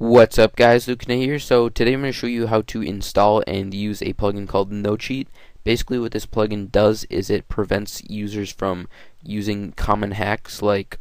What's up guys, Luke here. So today I'm going to show you how to install and use a plugin called No Cheat. Basically what this plugin does is it prevents users from using common hacks like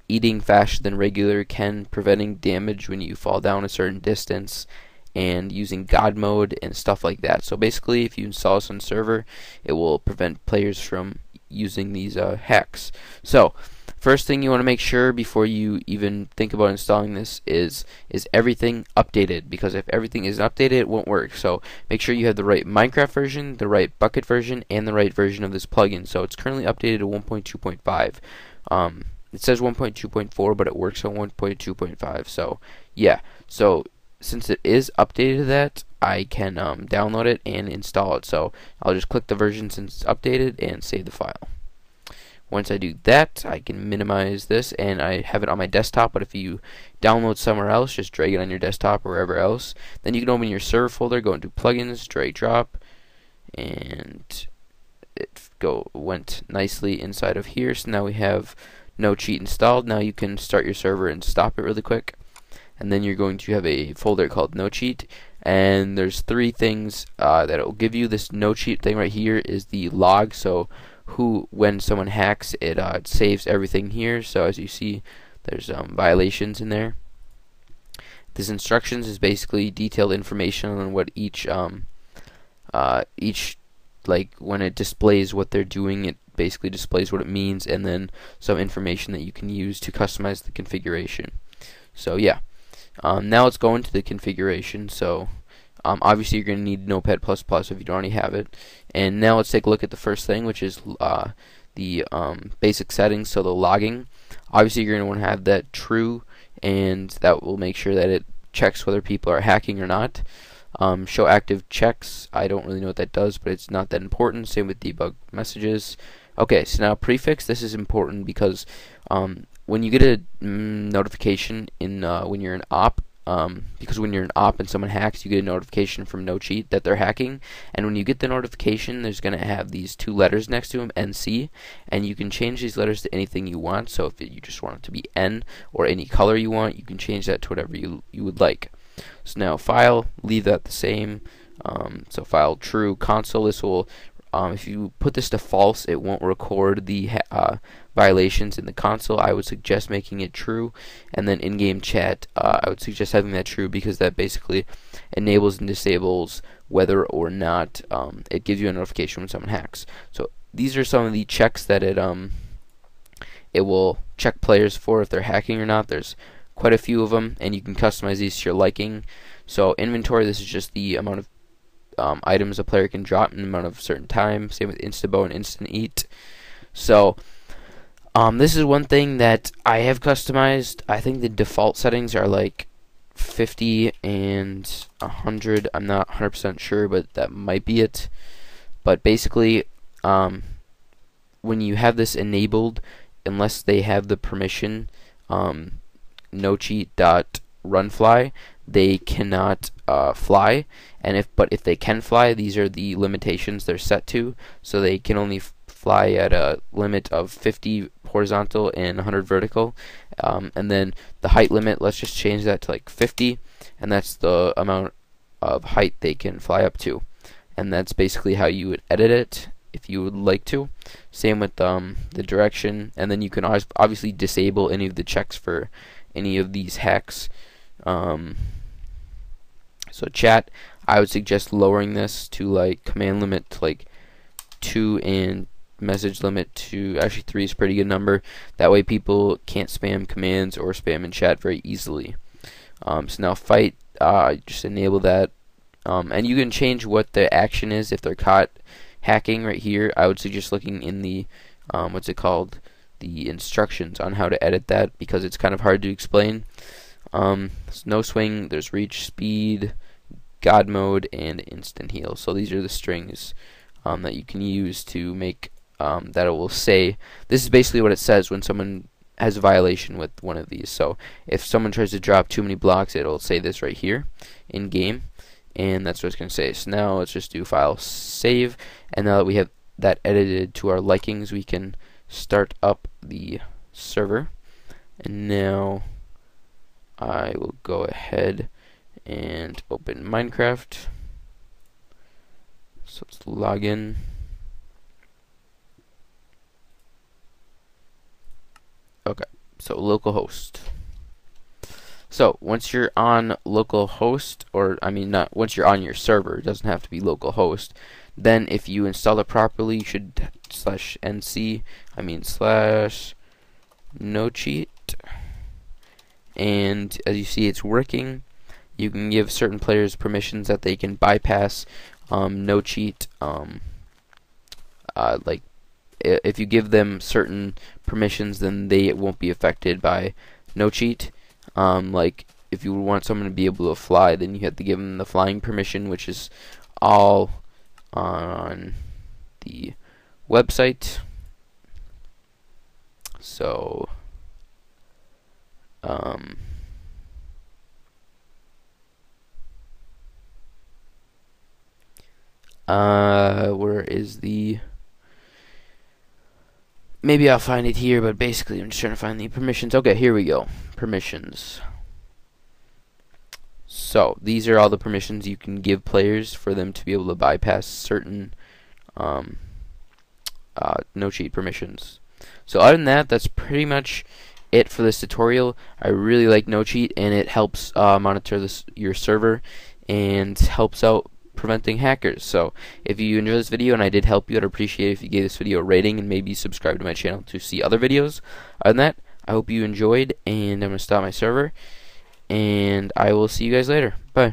eating faster than regular can, preventing damage when you fall down a certain distance, and using God mode and stuff like that. So basically if you install this on server, it will prevent players from using these hacks. So first thing you want to make sure before you even think about installing this is everything updated, because if everything isn't updated it won't work. So make sure you have the right Minecraft version, the right Bukkit version, and the right version of this plugin. So it's currently updated to 1.2.5. It says 1.2.4 but it works on 1.2.5. so yeah, so since it is updated to that, I can download it and install it. So I'll just click the version since it's updated and save the file. Once I do that, I can minimize this and I have it on my desktop, but if you download somewhere else, just drag it on your desktop or wherever else. Then you can open your server folder, go into plugins, drag drop, and it went nicely inside of here. So now we have No Cheat installed. Now you can start your server and stop it really quick. And then you're going to have a folder called No Cheat, and there's three things that it will give you. This No Cheat thing right here is the log. So when someone hacks it, it saves everything here. So as you see, there's violations in there. This instructions is basically detailed information on what each like when it displays what they're doing, it basically displays what it means, and then some information that you can use to customize the configuration. So yeah, now let's go into the configuration. So obviously you're going to need Notepad++ if you don't already have it. And now let's take a look at the first thing, which is the basic settings. So the logging, obviously you're going to want to have that true, and that will make sure that it checks whether people are hacking or not. Show active checks, I don't really know what that does, but it's not that important. Same with debug messages. Okay, so now prefix, this is important because when you get a notification in when you're an op, because when you're an op and someone hacks, you get a notification from No Cheat that they're hacking, and when you get the notification, there's going to have these two letters next to them, NC, and you can change these letters to anything you want. So if you just want it to be N or any color you want, you can change that to whatever you would like. So now file, leave that the same. So file true. Console, this will if you put this to false, it won't record the violations in the console. I would suggest making it true. And then in-game chat, I would suggest having that true, because that basically enables and disables whether or not it gives you a notification when someone hacks. So these are some of the checks that it will check players for if they're hacking or not. There's quite a few of them, and you can customize these to your liking. So inventory, this is just the amount of items a player can drop in an amount of certain time. Same with Instabow and Instant Eat. So this is one thing that I have customized. I think the default settings are like 50 and 100. I'm not 100% sure, but that might be it. But basically, when you have this enabled, unless they have the permission, no cheat dot run fly, they cannot fly. And if they can fly, these are the limitations they're set to. So they can only fly at a limit of 50 horizontal and 100 vertical. And then the height limit, let's just change that to like 50, and that's the amount of height they can fly up to. And that's basically how you would edit it if you would like to. Same with the direction, and then you can obviously disable any of the checks for any of these hacks. So chat, I would suggest lowering this to like command limit to like 2, and message limit to actually 3 is a pretty good number. That way people can't spam commands or spam in chat very easily. So now fight, just enable that, and you can change what the action is if they're caught hacking right here. I would suggest looking in the what's it called, the instructions on how to edit that, because it's kind of hard to explain. There's no swing, there's reach, speed, God mode, and instant heal. So these are the strings that you can use to make that it will say. This is basically what it says when someone has a violation with one of these. So if someone tries to drop too many blocks, it'll say this right here in game, and that's what it's going to say. So now let's just do file save, and now that we have that edited to our likings, we can start up the server. And now I will go ahead and open Minecraft. So let's log in. Okay, so localhost. So once you're on localhost, or I mean not once you're on your server, it doesn't have to be localhost. Then if you install it properly, you should /nc, I mean /nocheat, and as you see it's working. You can give certain players permissions that they can bypass nocheat. Like if you give them certain permissions, then they won't be affected by nocheat. Like if you want someone to be able to fly, then you have to give them the flying permission, which is all on the website. So where is the, maybe I'll find it here, but basically I'm just trying to find the permissions. Okay, here we go. Permissions. So these are all the permissions you can give players for them to be able to bypass certain no cheat permissions. So other than that, that's pretty much it for this tutorial. I really like no cheat, and it helps monitor your server and helps out preventing hackers. So if you enjoyed this video and I did help you, I'd appreciate it if you gave this video a rating and maybe subscribe to my channel to see other videos. Other than that, I hope you enjoyed, and I'm going to stop my server, and I will see you guys later. Bye.